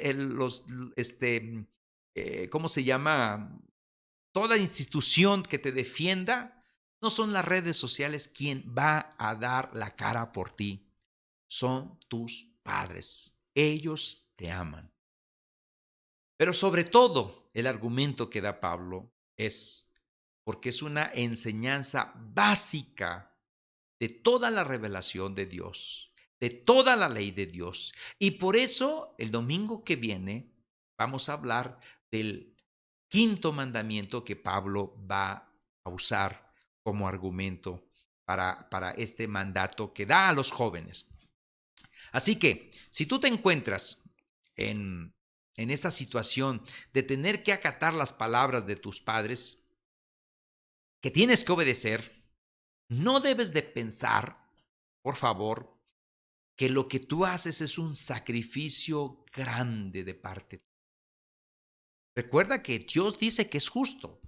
Speaker 1: ¿cómo se llama? Toda institución que te defienda, no son las redes sociales quien va a dar la cara por ti. Son tus padres. Ellos te aman. Pero sobre todo, el argumento que da Pablo es porque es una enseñanza básica de toda la revelación de Dios, de toda la ley de Dios. Y por eso, el domingo que viene, vamos a hablar del quinto mandamiento que Pablo va a usar como argumento para este mandato que da a los jóvenes. Así que, si tú te encuentras en esta situación de tener que acatar las palabras de tus padres, que tienes que obedecer, no debes de pensar, por favor, que lo que tú haces es un sacrificio grande de parte. Recuerda que Dios dice que es justo.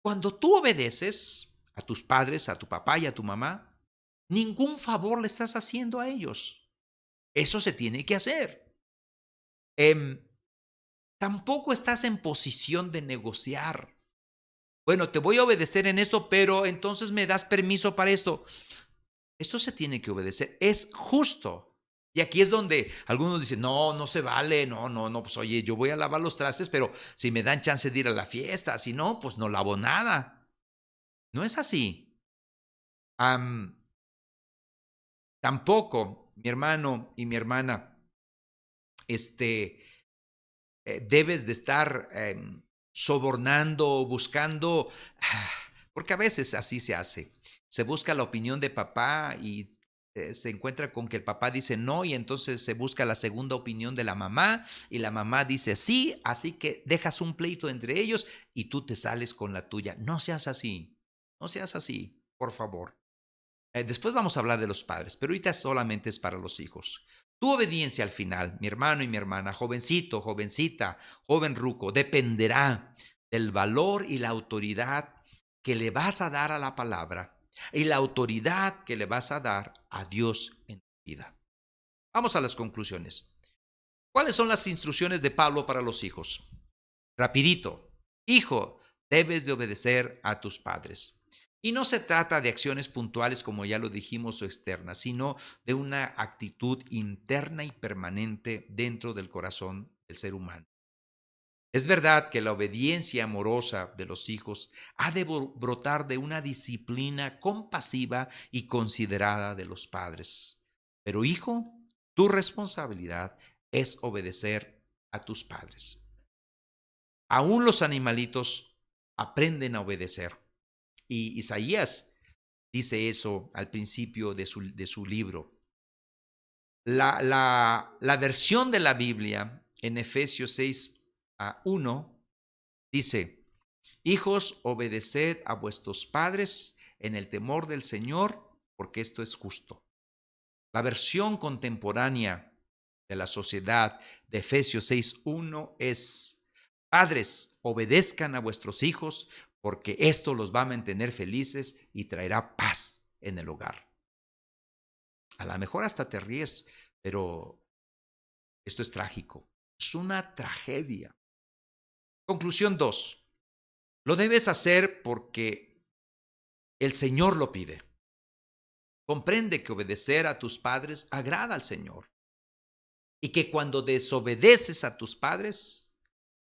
Speaker 1: Cuando tú obedeces a tus padres, a tu papá y a tu mamá, ningún favor le estás haciendo a ellos. Eso se tiene que hacer. Em, Tampoco estás en posición de negociar. Bueno, te voy a obedecer en esto, pero entonces me das permiso para esto. Esto se tiene que obedecer. Es justo. Y aquí es donde algunos dicen, no, no se vale, no, pues oye, yo voy a lavar los trastes, pero si me dan chance de ir a la fiesta, si no, pues no lavo nada. No es así. Am, Tampoco, mi hermano y mi hermana, este, debes de estar sobornando, buscando, porque a veces así se hace. Se busca la opinión de papá y se encuentra con que el papá dice no y entonces se busca la segunda opinión de la mamá y la mamá dice sí, así que dejas un pleito entre ellos y tú te sales con la tuya. No seas así, no seas así, por favor. Después vamos a hablar de los padres, pero ahorita solamente es para los hijos. Tu obediencia al final, mi hermano y mi hermana, jovencito, jovencita, joven ruco, dependerá del valor y la autoridad que le vas a dar a la palabra y la autoridad que le vas a dar a Dios en tu vida. Vamos a las conclusiones. ¿Cuáles son las instrucciones de Pablo para los hijos? Rapidito. Hijo, debes de obedecer a tus padres. Y no se trata de acciones puntuales, como ya lo dijimos, o externas, sino de una actitud interna y permanente dentro del corazón del ser humano. Es verdad que la obediencia amorosa de los hijos ha de brotar de una disciplina compasiva y considerada de los padres. Pero hijo, tu responsabilidad es obedecer a tus padres. Aún los animalitos aprenden a obedecer. Y Isaías dice eso al principio de su libro. La versión de la Biblia en Efesios 6:1 dice, hijos, obedeced a vuestros padres en el temor del Señor, porque esto es justo. La versión contemporánea de la sociedad de Efesios 6:1 es, padres, obedezcan a vuestros hijos, porque esto los va a mantener felices y traerá paz en el hogar. A lo mejor hasta te ríes, pero esto es trágico. Es una tragedia. Conclusión 2. Lo debes hacer porque el Señor lo pide. Comprende que obedecer a tus padres agrada al Señor y que cuando desobedeces a tus padres,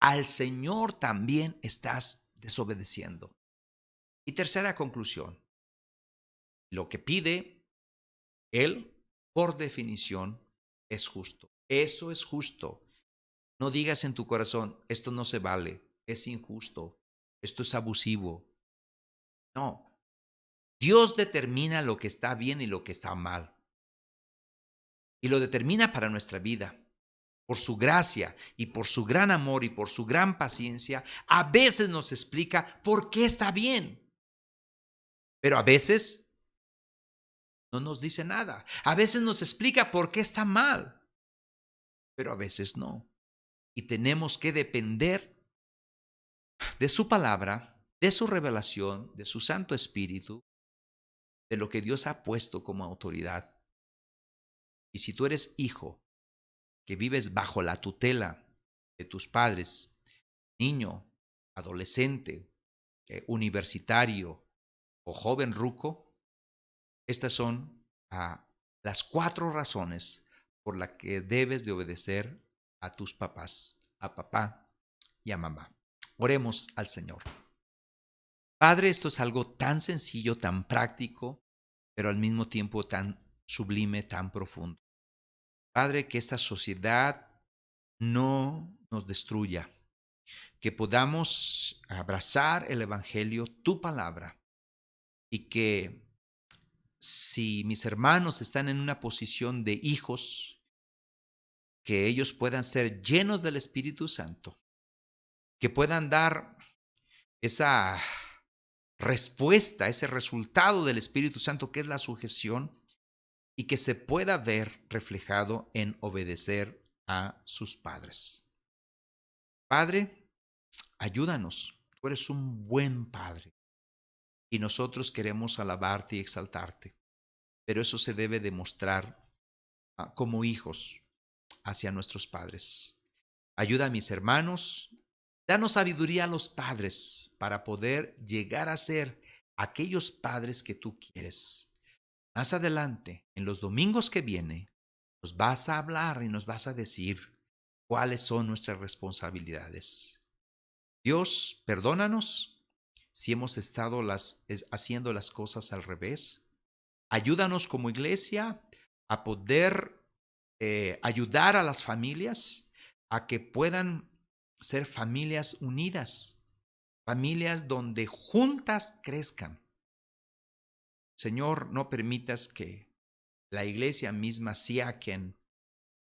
Speaker 1: al Señor también estás desobedeciendo. Y tercera conclusión, lo que pide Él, por definición, es justo. Eso es justo. No digas en tu corazón, esto no se vale, es injusto, esto es abusivo. No, Dios determina lo que está bien y lo que está mal. Y lo determina para nuestra vida. Por su gracia y por su gran amor y por su gran paciencia, a veces nos explica por qué está bien. Pero a veces no nos dice nada. A veces nos explica por qué está mal. Pero a veces no. Y tenemos que depender de su palabra, de su revelación, de su Santo Espíritu, de lo que Dios ha puesto como autoridad. Y si tú eres hijo que vives bajo la tutela de tus padres, niño, adolescente, universitario o joven ruco, estas son las 4 razones por las que debes de obedecer a tus papás, a papá y a mamá. Oremos al Señor. Padre, esto es algo tan sencillo, tan práctico, pero al mismo tiempo tan sublime, tan profundo. Padre, que esta sociedad no nos destruya, que podamos abrazar el Evangelio, tu palabra, y que si mis hermanos están en una posición de hijos, que ellos puedan ser llenos del Espíritu Santo, que puedan dar esa respuesta, ese resultado del Espíritu Santo que es la sujeción y que se pueda ver reflejado en obedecer a sus padres. Padre, ayúdanos. Tú eres un buen Padre y nosotros queremos alabarte y exaltarte, pero eso se debe demostrar como hijos hacia nuestros padres. Ayuda a mis hermanos, danos sabiduría a los padres para poder llegar a ser aquellos padres que tú quieres. Más adelante, en los domingos que viene, nos vas a hablar y nos vas a decir cuáles son nuestras responsabilidades. Dios, perdónanos si hemos estado haciendo las cosas al revés. Ayúdanos como iglesia a poder ayudar a las familias a que puedan ser familias unidas, familias donde juntas crezcan. Señor, no permitas que la iglesia misma sea quien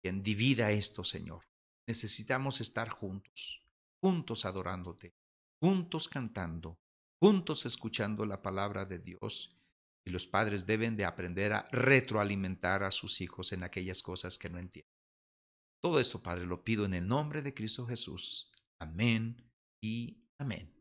Speaker 1: divida esto, Señor. Necesitamos estar juntos, juntos adorándote, juntos cantando, juntos escuchando la palabra de Dios. Y los padres deben de aprender a retroalimentar a sus hijos en aquellas cosas que no entienden. Todo esto, Padre, lo pido en el nombre de Cristo Jesús. Amén y amén.